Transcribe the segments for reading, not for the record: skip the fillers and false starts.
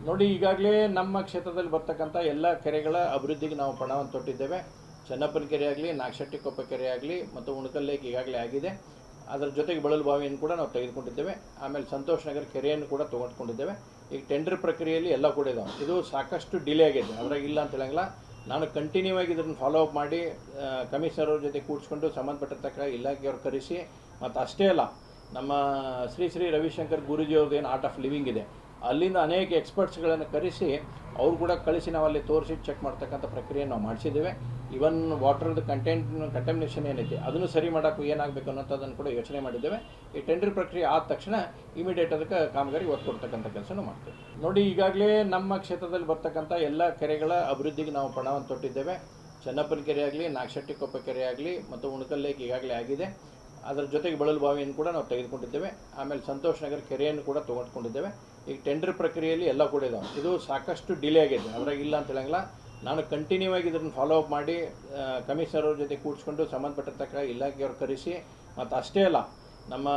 ನೋಡಿ, ಈಗಾಗಲೇ ನಮ್ಮ ಕ್ಷೇತ್ರದಲ್ಲಿ ಬರ್ತಕ್ಕಂಥ ಎಲ್ಲ ಕೆರೆಗಳ ಅಭಿವೃದ್ಧಿಗೆ ನಾವು ಪಣವನ್ನು ತೊಟ್ಟಿದ್ದೇವೆ. ಚನ್ನಪ್ಪನ ಕೆರೆ ಆಗಲಿ, ನಾಗಶೆಟ್ಟಿಕೊಪ್ಪ ಕೆರೆ ಆಗಲಿ ಮತ್ತು ಉಣಕಲ್ ಲೇಕ್ ಈಗಾಗಲೇ ಆಗಿದೆ. ಅದರ ಜೊತೆಗೆ ಬಳಲು ಬಾವಿಯನ್ನು ಕೂಡ ನಾವು ತೆಗೆದುಕೊಂಡಿದ್ದೇವೆ. ಆಮೇಲೆ ಸಂತೋಷ್ ನಗರ ಕೆರೆಯನ್ನು ಕೂಡ ತೊಗೊಂಡ್ಕೊಂಡಿದ್ದೇವೆ. ಈಗ ಟೆಂಡರ್ ಪ್ರಕ್ರಿಯೆಯಲ್ಲಿ ಎಲ್ಲ ಕೂಡ ಇದಾವೆ. ಇದು ಸಾಕಷ್ಟು ಡಿಲೇ ಆಗಿದೆ, ಅದ್ರಾಗ ಇಲ್ಲ ಅಂತ ಹೇಳಂಗಿಲ್ಲ. ನಾನು ಕಂಟಿನ್ಯೂ ಆಗಿ ಇದನ್ನು ಫಾಲೋ ಅಪ್ ಮಾಡಿ ಕಮಿಷನರ್ ಅವ್ರ ಜೊತೆ ಕೂಡಿಸ್ಕೊಂಡು ಸಂಬಂಧಪಟ್ಟಿರ್ತಕ್ಕ ಇಲಾಖೆಯವ್ರು ಕರೆಸಿ, ಮತ್ತು ಅಷ್ಟೇ ಅಲ್ಲ, ನಮ್ಮ ಶ್ರೀ ರವಿಶಂಕರ್ ಗುರೂಜಿ ಅವ್ರದ್ದು ಏನು ಆರ್ಟ್ ಆಫ್ ಲಿವಿಂಗ್ ಇದೆ, ಅಲ್ಲಿಂದ ಅನೇಕ ಎಕ್ಸ್ಪರ್ಟ್ಸ್ಗಳನ್ನು ಕರೆಸಿ ಅವ್ರು ಕೂಡ ಕಳಿಸಿ ನಾವು ಅಲ್ಲಿ ತೋರಿಸಿ ಚೆಕ್ ಮಾಡ್ತಕ್ಕಂಥ ಪ್ರಕ್ರಿಯೆ ನಾವು ಮಾಡಿಸಿದ್ದೇವೆ. ಇವನ್ ವಾಟರ್ದು ಕಂಟಮಿನೇಷನ್ ಏನೈತಿ ಅದನ್ನು ಸರಿ ಮಾಡೋಕ್ಕೂ ಏನಾಗಬೇಕು ಅನ್ನೋಂಥದ್ದನ್ನು ಕೂಡ ಯೋಚನೆ ಮಾಡಿದ್ದೇವೆ. ಈ ಟೆಂಡರ್ ಪ್ರಕ್ರಿಯೆ ಆದ ತಕ್ಷಣ ಇಮಿಡಿಯೇಟ್ ಅದಕ್ಕೆ ಕಾಮಗಾರಿ ಒತ್ತು ಕೊಡ್ತಕ್ಕಂಥ ಕೆಲಸನೂ ಮಾಡ್ತೇವೆ. ನೋಡಿ, ಈಗಾಗಲೇ ನಮ್ಮ ಕ್ಷೇತ್ರದಲ್ಲಿ ಬರ್ತಕ್ಕಂಥ ಎಲ್ಲ ಕೆರೆಗಳ ಅಭಿವೃದ್ಧಿಗೆ ನಾವು ಪಣವನ್ನು ತೊಟ್ಟಿದ್ದೇವೆ. ಚನ್ನಪ್ಪನ ಕೆರೆ ಆಗಲಿ, ನಾಗಶೆಟ್ಟಿಕೊಪ್ಪ ಕೆರೆ ಆಗಲಿ ಮತ್ತು ಉಣಕಲ್ ಲೇಕ್ ಈಗಾಗಲೇ ಆಗಿದೆ. ಅದರ ಜೊತೆಗೆ ಬಳಲು ಬಾವಿಯನ್ನು ಕೂಡ ನಾವು ತೆಗೆದುಕೊಂಡಿದ್ದೇವೆ. ಆಮೇಲೆ ಸಂತೋಷ್ ನಗರ ಕೆರೆಯನ್ನು ಕೂಡ ತೊಗೊಂಡ್ಕೊಂಡಿದ್ದೇವೆ. ಈಗ ಟೆಂಡರ್ ಪ್ರಕ್ರಿಯೆಯಲ್ಲಿ ಎಲ್ಲ ಕೂಡ ಇದಾವೆ. ಇದು ಸಾಕಷ್ಟು ಡಿಲೇ ಆಗಿದೆ, ಅದ್ರಾಗ ಇಲ್ಲ ಅಂತ ಹೇಳಂಗಿಲ್ಲ. ನಾನು ಕಂಟಿನ್ಯೂ ಆಗಿ ಇದನ್ನು ಫಾಲೋ ಅಪ್ ಮಾಡಿ ಕಮಿಷನರ್ ಅವ್ರ ಜೊತೆ ಕೂಡಿಸ್ಕೊಂಡು ಸಂಬಂಧಪಟ್ಟಿರ್ತಕ್ಕ ಇಲಾಖೆಯವ್ರು ಕರೆಸಿ, ಮತ್ತು ಅಷ್ಟೇ ಅಲ್ಲ, ನಮ್ಮ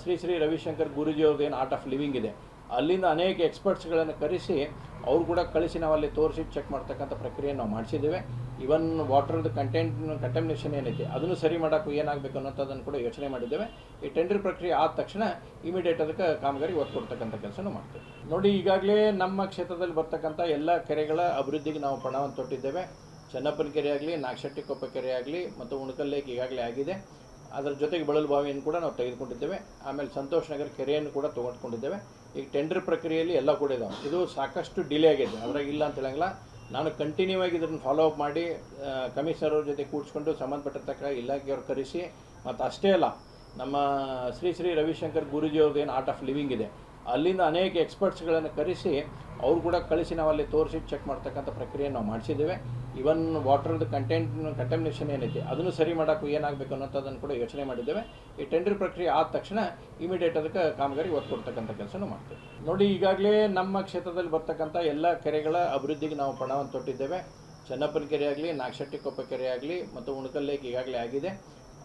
ಶ್ರೀ ರವಿಶಂಕರ್ ಗುರೂಜಿ ಅವ್ರದ್ದು ಏನು ಆರ್ಟ್ ಆಫ್ ಲಿವಿಂಗ್ ಇದೆ, ಅಲ್ಲಿಂದ ಅನೇಕ ಎಕ್ಸ್ಪರ್ಟ್ಸ್ಗಳನ್ನು ಕರೆಸಿ ಅವ್ರು ಕೂಡ ಕಳಿಸಿ ನಾವು ಅಲ್ಲಿ ತೋರಿಸಿ ಚೆಕ್ ಮಾಡ್ತಕ್ಕಂಥ ಪ್ರಕ್ರಿಯೆ ನಾವು ಮಾಡಿಸಿದ್ದೇವೆ. ಇವನ್ ವಾಟರ್ದು ಕಂಟಮಿನೇಷನ್ ಏನೈತಿ ಅದನ್ನು ಸರಿ ಮಾಡೋಕ್ಕೂ ಏನಾಗಬೇಕು ಅನ್ನೋಂಥದ್ದನ್ನು ಕೂಡ ಯೋಚನೆ ಮಾಡಿದ್ದೇವೆ. ಈ ಟೆಂಡರ್ ಪ್ರಕ್ರಿಯೆ ಆದ ತಕ್ಷಣ ಇಮಿಡಿಯೇಟ್ ಅದಕ್ಕೆ ಕಾಮಗಾರಿ ಒತ್ತು ಕೊಡ್ತಕ್ಕಂಥ ಕೆಲಸನೂ ಮಾಡ್ತೇವೆ. ನೋಡಿ, ಈಗಾಗಲೇ ನಮ್ಮ ಕ್ಷೇತ್ರದಲ್ಲಿ ಬರ್ತಕ್ಕಂಥ ಎಲ್ಲ ಕೆರೆಗಳ ಅಭಿವೃದ್ಧಿಗೆ ನಾವು ಪಣವನ್ನು ತೊಟ್ಟಿದ್ದೇವೆ. ಚನ್ನಪ್ಪನ ಕೆರೆ ಆಗಲಿ, ನಾಗಶೆಟ್ಟಿಕೊಪ್ಪ ಕೆರೆ ಆಗಲಿ ಮತ್ತು ಉಣಕಲ್ ಲೇಕ್ ಈಗಾಗಲೇ ಆಗಿದೆ. ಅದರ ಜೊತೆಗೆ ಬಳಲು ಬಾವಿಯನ್ನು ಕೂಡ ನಾವು ತೆಗೆದುಕೊಂಡಿದ್ದೇವೆ. ಆಮೇಲೆ ಸಂತೋಷ್ ನಗರ ಕೆರೆಯನ್ನು ಕೂಡ ತೊಗೊಂಡ್ಕೊಂಡಿದ್ದೇವೆ. ಈಗ ಟೆಂಡರ್ ಪ್ರಕ್ರಿಯೆಯಲ್ಲಿ ಎಲ್ಲ ಕೂಡ ಇದಾವೆ. ಇದು ಸಾಕಷ್ಟು ಡಿಲೇ ಆಗಿದೆ, ಅದ್ರಾಗ ಇಲ್ಲ ಅಂತ ಹೇಳಂಗಿಲ್ಲ. ನಾನು ಕಂಟಿನ್ಯೂ ಆಗಿ ಇದನ್ನು ಫಾಲೋ ಅಪ್ ಮಾಡಿ ಕಮಿಷನರ್ ಅವ್ರ ಜೊತೆ ಕೂಡಿಸ್ಕೊಂಡು ಸಂಬಂಧಪಟ್ಟಿರ್ತಕ್ಕ ಇಲಾಖೆಯವ್ರು ಕರೆಸಿ, ಮತ್ತು ಅಷ್ಟೇ ಅಲ್ಲ, ನಮ್ಮ ಶ್ರೀ ರವಿಶಂಕರ್ ಗುರೂಜಿ ಅವ್ರದ್ದು ಏನು ಆರ್ಟ್ ಆಫ್ ಲಿವಿಂಗ್ ಇದೆ, ಅಲ್ಲಿಂದ ಅನೇಕ ಎಕ್ಸ್ಪರ್ಟ್ಸ್ಗಳನ್ನು ಕರೆಸಿ ಅವ್ರು ಕೂಡ ಕಳಿಸಿ ನಾವು ಅಲ್ಲಿ ತೋರಿಸಿ ಚೆಕ್ ಮಾಡ್ತಕ್ಕಂಥ ಪ್ರಕ್ರಿಯೆ ನಾವು ಮಾಡಿಸಿದ್ದೇವೆ. ಇವನ್ ವಾಟರ್ದು ಕಂಟಮಿನೇಷನ್ ಏನೈತಿ ಅದನ್ನು ಸರಿ ಮಾಡೋಕ್ಕೂ ಏನಾಗಬೇಕು ಅನ್ನೋಂಥದ್ದನ್ನು ಕೂಡ ಯೋಚನೆ ಮಾಡಿದ್ದೇವೆ. ಈ ಟೆಂಡರ್ ಪ್ರಕ್ರಿಯೆ ಆದ ತಕ್ಷಣ ಇಮಿಡಿಯೇಟ್ ಅದಕ್ಕೆ ಕಾಮಗಾರಿ ಒತ್ತು ಕೊಡ್ತಕ್ಕಂಥ ಕೆಲಸನೂ ಮಾಡ್ತೇವೆ. ನೋಡಿ, ಈಗಾಗಲೇ ನಮ್ಮ ಕ್ಷೇತ್ರದಲ್ಲಿ ಬರ್ತಕ್ಕಂಥ ಎಲ್ಲ ಕೆರೆಗಳ ಅಭಿವೃದ್ಧಿಗೆ ನಾವು ಪಣವನ್ನು ತೊಟ್ಟಿದ್ದೇವೆ. ಚನ್ನಪ್ಪನ ಕೆರೆ ಆಗಲಿ, ನಾಗಶೆಟ್ಟಿಕೊಪ್ಪ ಕೆರೆ ಆಗಲಿ ಮತ್ತು ಉಣಕಲ್ ಲೇಕ್ ಈಗಾಗಲೇ ಆಗಿದೆ.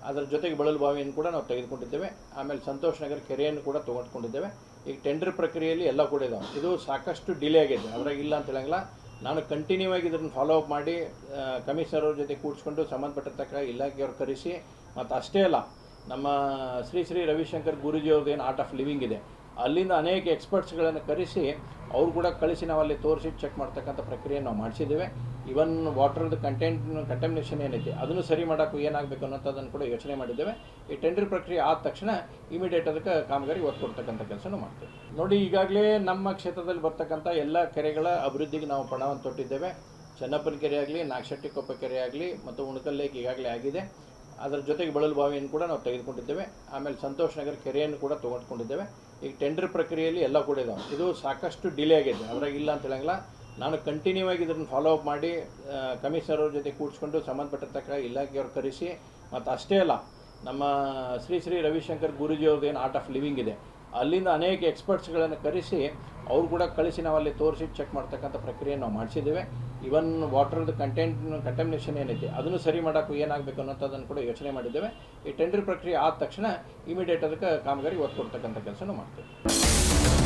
ಅದರ ಜೊತೆಗೆ ಬಳಲು ಬಾವಿಯನ್ನು ಕೂಡ ನಾವು ತೆಗೆದುಕೊಂಡಿದ್ದೇವೆ. ಆಮೇಲೆ ಸಂತೋಷ್ ನಗರ ಕೆರೆಯನ್ನು ಕೂಡ ತೊಗೊಂಡ್ಕೊಂಡಿದ್ದೇವೆ. ಈಗ ಟೆಂಡರ್ ಪ್ರಕ್ರಿಯೆಯಲ್ಲಿ ಎಲ್ಲ ಕೂಡ ಇದಾವೆ. ಇದು ಸಾಕಷ್ಟು ಡಿಲೇ ಆಗಿದೆ, ಅದ್ರಾಗ ಇಲ್ಲ ಅಂತ ಹೇಳಂಗಿಲ್ಲ. ನಾನು ಕಂಟಿನ್ಯೂ ಆಗಿ ಇದನ್ನು ಫಾಲೋ ಅಪ್ ಮಾಡಿ ಕಮಿಷನರ್ ಅವ್ರ ಜೊತೆ ಕೂಡಿಸ್ಕೊಂಡು ಸಂಬಂಧಪಟ್ಟಿರ್ತಕ್ಕ ಇಲಾಖೆಯವ್ರು ಕರೆಸಿ, ಮತ್ತು ಅಷ್ಟೇ ಅಲ್ಲ, ನಮ್ಮ ಶ್ರೀ ರವಿಶಂಕರ್ ಗುರೂಜಿ ಅವ್ರದ್ದು ಏನು ಆರ್ಟ್ ಆಫ್ ಲಿವಿಂಗ್ ಇದೆ, ಅಲ್ಲಿಂದ ಅನೇಕ ಎಕ್ಸ್ಪರ್ಟ್ಸ್ಗಳನ್ನು ಕರೆಸಿ ಅವ್ರು ಕೂಡ ಕಳಿಸಿ ನಾವು ಅಲ್ಲಿ ತೋರಿಸಿ ಚೆಕ್ ಮಾಡ್ತಕ್ಕಂಥ ಪ್ರಕ್ರಿಯೆ ನಾವು ಮಾಡಿಸಿದ್ದೇವೆ. ಇವನ್ ವಾಟರ್ದು ಕಂಟಮಿನೇಷನ್ ಏನೈತಿ ಅದನ್ನು ಸರಿ ಮಾಡೋಕ್ಕೂ ಏನಾಗಬೇಕು ಅನ್ನೋಂಥದ್ದನ್ನು ಕೂಡ ಯೋಚನೆ ಮಾಡಿದ್ದೇವೆ. ಈ ಟೆಂಡರ್ ಪ್ರಕ್ರಿಯೆ ಆದ ತಕ್ಷಣ ಇಮಿಡಿಯೇಟ್ ಅದಕ್ಕೆ ಕಾಮಗಾರಿ ಒತ್ತು ಕೊಡ್ತಕ್ಕಂಥ ಕೆಲಸನೂ ಮಾಡ್ತೇವೆ. ನೋಡಿ, ಈಗಾಗಲೇ ನಮ್ಮ ಕ್ಷೇತ್ರದಲ್ಲಿ ಬರ್ತಕ್ಕಂಥ ಎಲ್ಲ ಕೆರೆಗಳ ಅಭಿವೃದ್ಧಿಗೆ ನಾವು ಪಣವನ್ನು ತೊಟ್ಟಿದ್ದೇವೆ. ಚನ್ನಪ್ಪನ ಕೆರೆ ಆಗಲಿ, ನಾಗಶೆಟ್ಟಿಕೊಪ್ಪ ಕೆರೆ ಆಗಲಿ ಮತ್ತು ಉಣಕಲ್ ಲೇಕ್ ಈಗಾಗಲೇ ಆಗಿದೆ. ಅದರ ಜೊತೆಗೆ ಬಳಲು ಬಾವಿಯನ್ನು ಕೂಡ ನಾವು ತೆಗೆದುಕೊಂಡಿದ್ದೇವೆ. ಆಮೇಲೆ ಸಂತೋಷ್ ನಗರ ಕೆರೆಯನ್ನು ಕೂಡ ತೊಗೊಂಡ್ಕೊಂಡಿದ್ದೇವೆ. ಈಗ ಟೆಂಡರ್ ಪ್ರಕ್ರಿಯೆಯಲ್ಲಿ ಎಲ್ಲ ಕೂಡ ಇದಾವೆ. ಇದು ಸಾಕಷ್ಟು ಡಿಲೇ ಆಗಿದೆ, ಅದ್ರಾಗ ಇಲ್ಲ ಅಂತ ಹೇಳಂಗಿಲ್ಲ. ನಾನು ಕಂಟಿನ್ಯೂ ಆಗಿ ಇದನ್ನು ಫಾಲೋ ಅಪ್ ಮಾಡಿ ಕಮಿಷನರ್ ಅವ್ರ ಜೊತೆ ಕೂಡಿಸ್ಕೊಂಡು ಸಂಬಂಧಪಟ್ಟಿರ್ತಕ್ಕ ಇಲಾಖೆಯವ್ರು ಕರೆಸಿ, ಮತ್ತು ಅಷ್ಟೇ ಅಲ್ಲ, ನಮ್ಮ ಶ್ರೀ ರವಿಶಂಕರ್ ಗುರೂಜಿ ಅವ್ರದ್ದು ಏನು ಆರ್ಟ್ ಆಫ್ ಲಿವಿಂಗ್ ಇದೆ, ಅಲ್ಲಿಂದ ಅನೇಕ ಎಕ್ಸ್ಪರ್ಟ್ಸ್ಗಳನ್ನು ಕರೆಸಿ ಅವ್ರು ಕೂಡ ಕಳಿಸಿ ನಾವು ಅಲ್ಲಿ ತೋರಿಸಿ ಚೆಕ್ ಮಾಡ್ತಕ್ಕಂಥ ಪ್ರಕ್ರಿಯೆ ನಾವು ಮಾಡಿಸಿದ್ದೇವೆ. ಇವನ್ ವಾಟರ್ದು ಕಂಟಮಿನೇಷನ್ ಏನೈತಿ ಅದನ್ನು ಸರಿ ಮಾಡೋಕ್ಕೂ ಏನಾಗಬೇಕು ಅನ್ನೋಂಥದ್ದನ್ನು ಕೂಡ ಯೋಚನೆ ಮಾಡಿದ್ದೇವೆ. ಈ ಟೆಂಡರ್ ಪ್ರಕ್ರಿಯೆ ಆದ ತಕ್ಷಣ ಇಮಿಡಿಯೇಟ್ ಅದಕ್ಕೆ ಕಾಮಗಾರಿ ಒತ್ತು ಕೊಡ್ತಕ್ಕಂಥ ಕೆಲಸನೂ ಮಾಡ್ತೇವೆ.